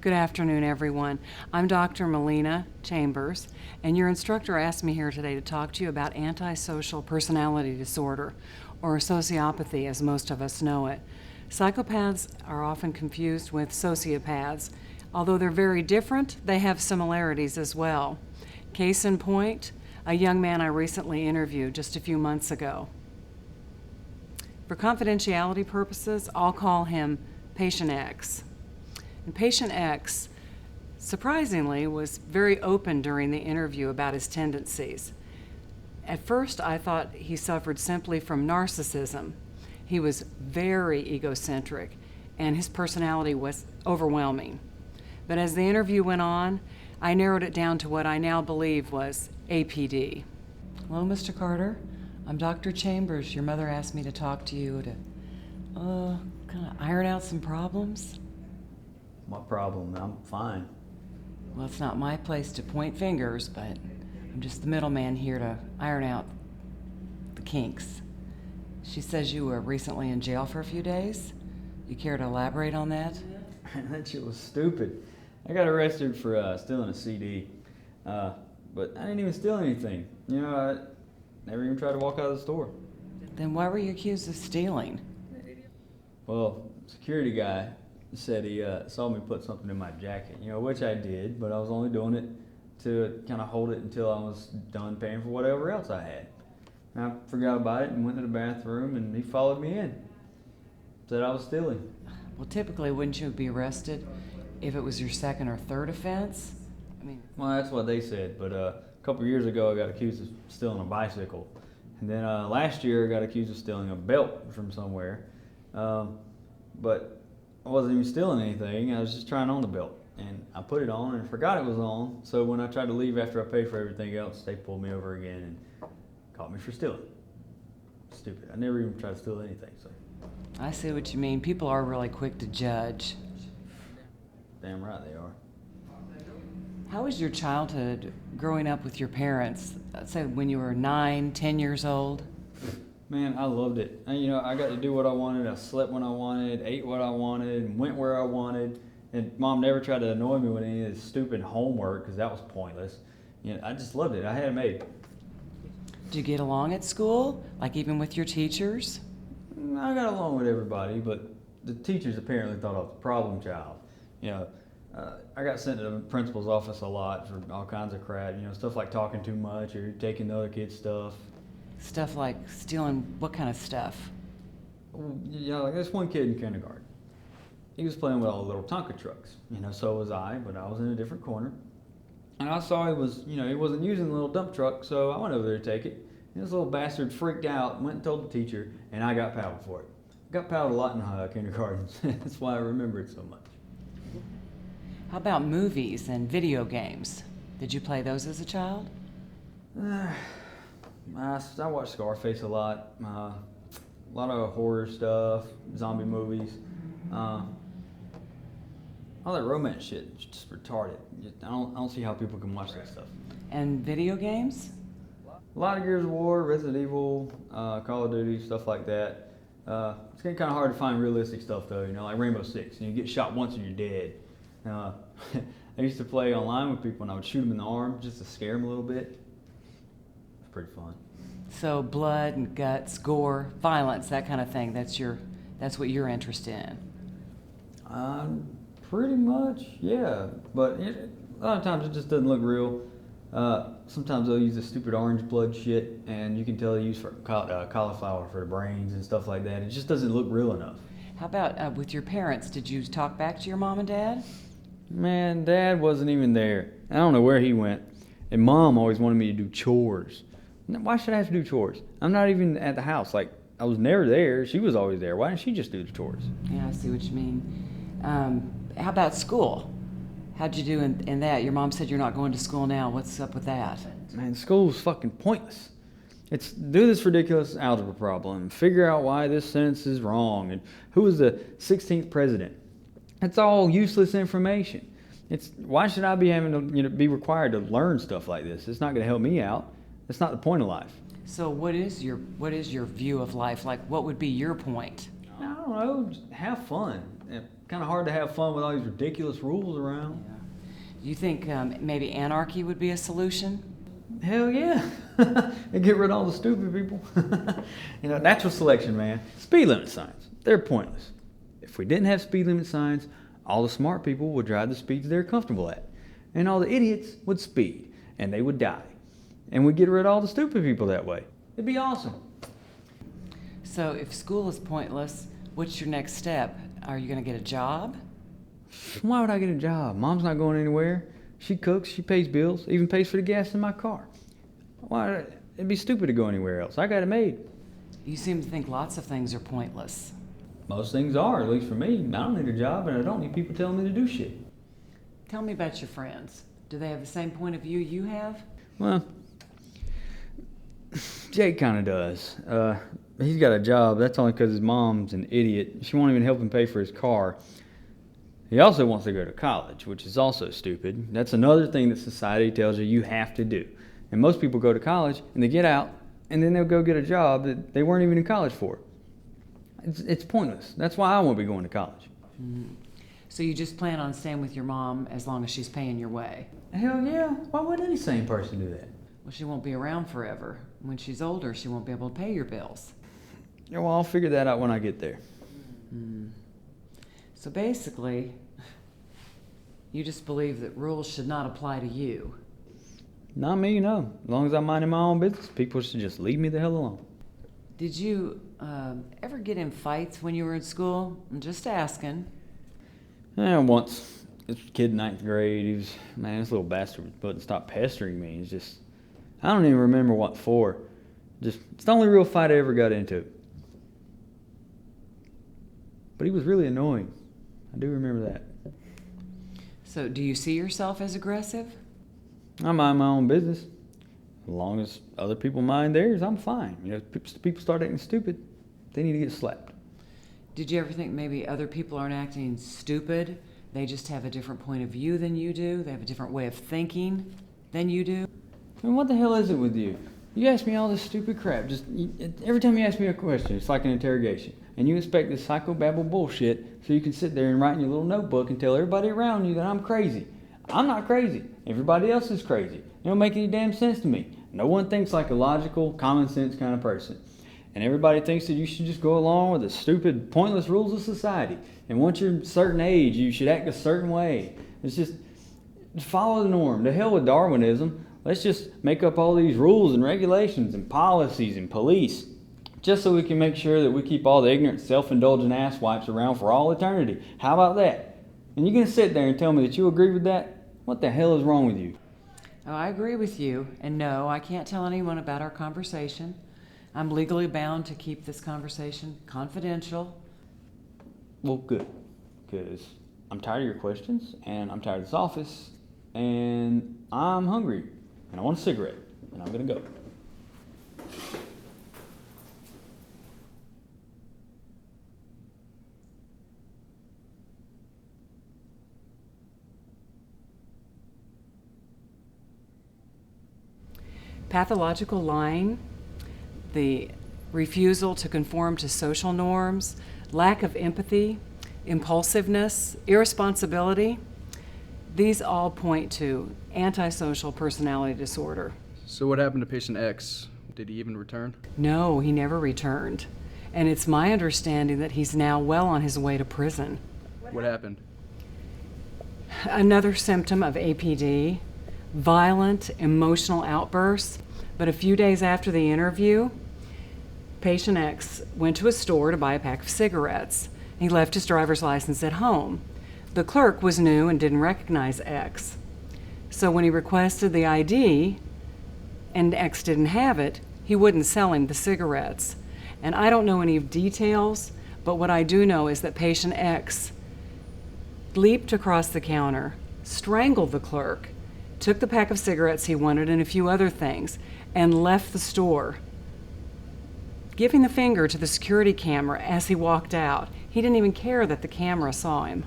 Good afternoon, everyone. I'm Dr. Melina Chambers, and your instructor asked me here today to talk to you about Antisocial Personality Disorder, or sociopathy as most of us know it. Psychopaths are often confused with sociopaths. Although they're very different, they have similarities as well. Case in point, a young man I recently interviewed just a few months ago. For confidentiality purposes, I'll call him Patient X. And Patient X, surprisingly, was very open during the interview about his tendencies. At first, I thought he suffered simply from narcissism. He was very egocentric, and his personality was overwhelming. But as the interview went on, I narrowed it down to what I now believe was APD. Hello, Mr. Carter. I'm Dr. Chambers. Your mother asked me to talk to you to kind of iron out some problems. What problem? I'm fine. Well, it's not my place to point fingers, but I'm just the middleman here to iron out the kinks. She says you were recently in jail for a few days. You care to elaborate on that? That shit was stupid. I got arrested for stealing a CD, but I didn't even steal anything. You know, I never even tried to walk out of the store. Then why were you accused of stealing? Well, security guy said he saw me put something in my jacket, you know, which I did, but I was only doing it to kind of hold it until I was done paying for whatever else I had. And I forgot about it and went to the bathroom, and he followed me in. Said I was stealing. Well, typically, wouldn't you be arrested if it was your second or third offense? Well, that's what they said, but a couple years ago I got accused of stealing a bicycle. And then last year I got accused of stealing a belt from somewhere. But I wasn't even stealing anything, I was just trying on the belt. And I put it on and forgot it was on, so when I tried to leave after I paid for everything else, they pulled me over again and caught me for stealing. Stupid. I never even tried to steal anything, so. I see what you mean. People are really quick to judge. Damn right they are. How was your childhood growing up with your parents? Let's say when you were 9, 10 years old? Man, I loved it. I got to do what I wanted. I slept when I wanted, ate what I wanted, went where I wanted. And Mom never tried to annoy me with any of this stupid homework because that was pointless. I just loved it. I had it made. Did you get along at school, like even with your teachers? I got along with everybody, but the teachers apparently thought I was a problem child. I got sent to the principal's office a lot for all kinds of crap. Stuff like talking too much or taking the other kids' stuff. Stuff like stealing what kind of stuff? Like this one kid in kindergarten. He was playing with all the little Tonka trucks. So was I, but I was in a different corner. And I saw he wasn't using the little dump truck, so I went over there to take it. And this little bastard freaked out, went and told the teacher, and I got paddled for it. Got paddled a lot in kindergarten. That's why I remember it so much. How about movies and video games? Did you play those as a child? I watched Scarface a lot. A lot of horror stuff, zombie movies. All that romance shit is just retarded. I don't see how people can watch that stuff. And video games? A lot of Gears of War, Resident Evil, Call of Duty, stuff like that. It's getting kind of hard to find realistic stuff though, like Rainbow Six. You get shot once and you're dead. I used to play online with people and I would shoot them in the arm just to scare them a little bit. It's pretty fun. So blood and guts, gore, violence, that kind of thing, that's what you're interested in? Pretty much, yeah. But a lot of times it just doesn't look real. Sometimes they'll use the stupid orange blood shit, and you can tell they use cauliflower for the brains and stuff like that. It just doesn't look real enough. How about with your parents? Did you talk back to your mom and dad? Man, Dad wasn't even there. I don't know where he went. And Mom always wanted me to do chores. Why should I have to do chores? I'm not even at the house. Like, I was never there. She was always there. Why didn't she just do the chores? Yeah, I see what you mean. How about school? How'd you do in that? Your mom said you're not going to school now. What's up with that? Man, school's fucking pointless. It's do this ridiculous algebra problem, figure out why this sentence is wrong, and who was the 16th president. It's all useless information. Why should I be having to be required to learn stuff like this? It's not going to help me out. That's not the point of life. So what is your view of life? Like, what would be your point? I don't know. Just have fun. kind of hard to have fun with all these ridiculous rules around. Yeah. Do you think maybe anarchy would be a solution? Hell yeah. And get rid of all the stupid people. Natural selection, man. Speed limit signs, they're pointless. If we didn't have speed limit signs, all the smart people would drive the speeds they're comfortable at. And all the idiots would speed, and they would die. And we'd get rid of all the stupid people that way. It'd be awesome. So if school is pointless, what's your next step? Are you going to get a job? Why would I get a job? Mom's not going anywhere. She cooks, she pays bills, even pays for the gas in my car. Why? It'd be stupid to go anywhere else. I got it made. You seem to think lots of things are pointless. Most things are, at least for me. I don't need a job, and I don't need people telling me to do shit. Tell me about your friends. Do they have the same point of view you have? Well, Jake kind of does. He's got a job. That's only because his mom's an idiot. She won't even help him pay for his car. He also wants to go to college, which is also stupid. That's another thing that society tells you have to do. And most people go to college, and they get out, and then they'll go get a job that they weren't even in college for. It's pointless. That's why I won't be going to college. Mm-hmm. So you just plan on staying with your mom as long as she's paying your way? Hell yeah. Why would any sane person do that? Well, she won't be around forever. When she's older, she won't be able to pay your bills. Yeah, well, I'll figure that out when I get there. Mm. So basically, you just believe that rules should not apply to you. Not me, no. As long as I'm minding my own business, people should just leave me the hell alone. Did you ever get in fights when you were in school? I'm just asking. Yeah, once. This kid in 9th grade, this little bastard wouldn't stop pestering me. It's just, I don't even remember what for. It's the only real fight I ever got into. But he was really annoying. I do remember that. So do you see yourself as aggressive? I mind my own business. As long as other people mind theirs, I'm fine. If people start acting stupid, they need to get slapped. Did you ever think maybe other people aren't acting stupid? They just have a different point of view than you do? They have a different way of thinking than you do? I mean, what the hell is it with you? You ask me all this stupid crap. Every time you ask me a question, it's like an interrogation. And you expect this psychobabble bullshit so you can sit there and write in your little notebook and tell everybody around you that I'm crazy. I'm not crazy. Everybody else is crazy. It don't make any damn sense to me. No one thinks like a logical, common sense kind of person. And everybody thinks that you should just go along with the stupid, pointless rules of society. And once you're a certain age, you should act a certain way. It's just follow the norm. To hell with Darwinism. Let's just make up all these rules and regulations and policies and police just so we can make sure that we keep all the ignorant, self-indulgent asswipes around for all eternity. How about that? And you're going to sit there and tell me that you agree with that? What the hell is wrong with you? Oh, I agree with you. And no, I can't tell anyone about our conversation. I'm legally bound to keep this conversation confidential. Well, good. Because I'm tired of your questions, and I'm tired of this office, and I'm hungry, and I want a cigarette, and I'm going to go. Pathological lying, the refusal to conform to social norms, lack of empathy, impulsiveness, irresponsibility, these all point to antisocial personality disorder. So what happened to patient X? Did he even return? No, he never returned. And it's my understanding that he's now well on his way to prison. What happened? Another symptom of APD, violent emotional outbursts. But a few days after the interview, patient X went to a store to buy a pack of cigarettes. He left his driver's license at home. The clerk was new and didn't recognize X. So when he requested the ID and X didn't have it, he wouldn't sell him the cigarettes. And I don't know any details, but what I do know is that patient X leaped across the counter, strangled the clerk, took the pack of cigarettes he wanted and a few other things, and left the store, giving the finger to the security camera as he walked out. He didn't even care that the camera saw him.